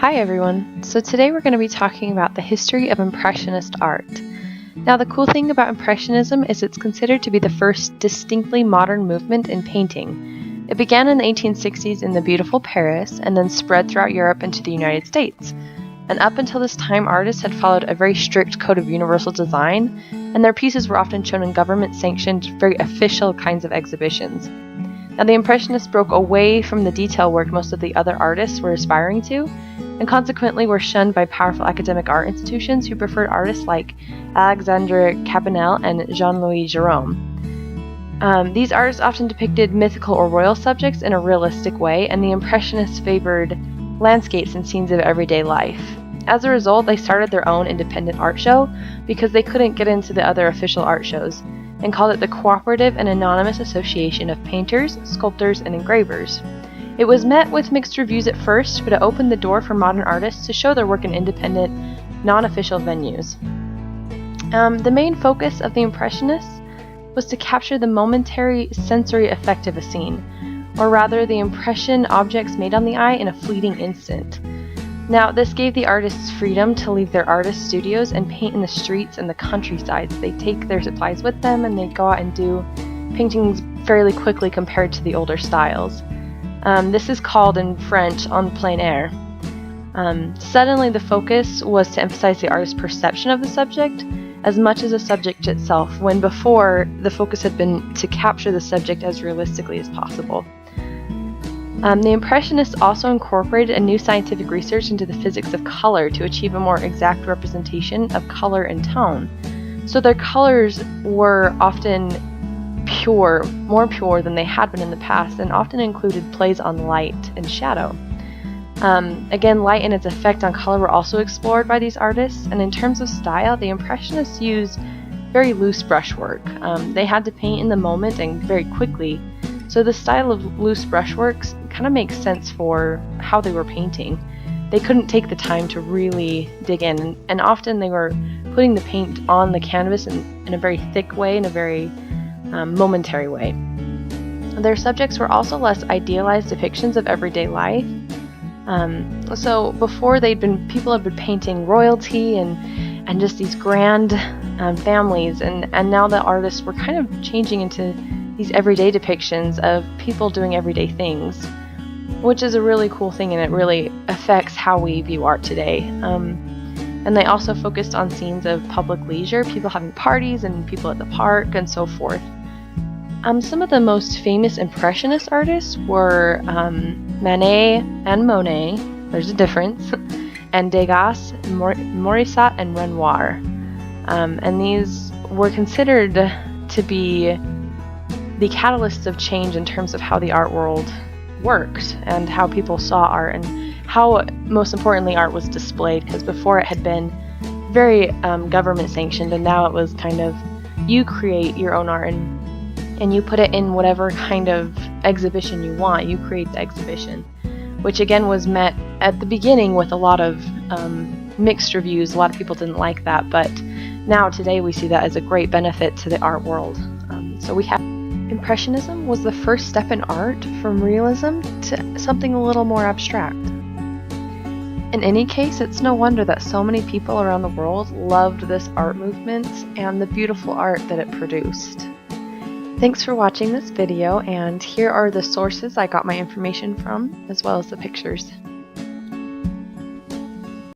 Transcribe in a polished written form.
Hi everyone! So today we're going to be talking about the history of Impressionist art. Now the cool thing about Impressionism is it's considered to be the first distinctly modern movement in painting. It began in the 1860s in the beautiful Paris and then spread throughout Europe into the United States. And up until this time, artists had followed a very strict code of universal design, and their pieces were often shown in government-sanctioned, very official kinds of exhibitions. Now the Impressionists broke away from the detail work most of the other artists were aspiring to, and consequently were shunned by powerful academic art institutions who preferred artists like Alexandre Cabanel and Jean-Louis Gérôme. These artists often depicted mythical or royal subjects in a realistic way, and the Impressionists favored landscapes and scenes of everyday life. As a result, they started their own independent art show because they couldn't get into the other official art shows, and called it the Cooperative and Anonymous Association of Painters, Sculptors, and Engravers. It was met with mixed reviews at first, but it opened the door for modern artists to show their work in independent, non-official venues. The main focus of the Impressionists was to capture the momentary sensory effect of a scene, or rather the impression objects made on the eye in a fleeting instant. Now, this gave the artists freedom to leave their artist studios and paint in the streets and the countrysides. They take their supplies with them and they go out and do paintings fairly quickly compared to the older styles. This is called in French en plein air. Suddenly the focus was to emphasize the artist's perception of the subject as much as the subject itself, when before the focus had been to capture the subject as realistically as possible. The Impressionists also incorporated a new scientific research into the physics of color to achieve a more exact representation of color and tone. So their colors were often pure, more pure than they had been in the past, and often included plays on light and shadow. Again, light and its effect on color were also explored by these artists, and in terms of style, the Impressionists used very loose brushwork. They had to paint in the moment and very quickly, so the style of loose brushworks kind of makes sense for how they were painting. They couldn't take the time to really dig in, and often they were putting the paint on the canvas in a very thick way, in a very momentary way. Their subjects were also less idealized depictions of everyday life. So before people had been painting royalty and just these grand families, and now the artists were kind of changing into these everyday depictions of people doing everyday things, which is a really cool thing, and it really affects how we view art today. And they also focused on scenes of public leisure, people having parties and people at the park and so forth. Some of the most famous Impressionist artists were Manet and Monet, there's a difference, and Degas, Morisot, and Renoir. And these were considered to be the catalysts of change in terms of how the art world worked and how people saw art, and how, most importantly, art was displayed, because before it had been very government sanctioned, and now it was kind of, you create your own art and you put it in whatever kind of exhibition you want. You create the exhibition, which again was met at the beginning with a lot of mixed reviews. A lot of people didn't like that, but now today we see that as a great benefit to the art world. So we have Impressionism was the first step in art from realism to something a little more abstract. In any case, it's no wonder that so many people around the world loved this art movement and the beautiful art that it produced. Thanks for watching this video, and here are the sources I got my information from, as well as the pictures.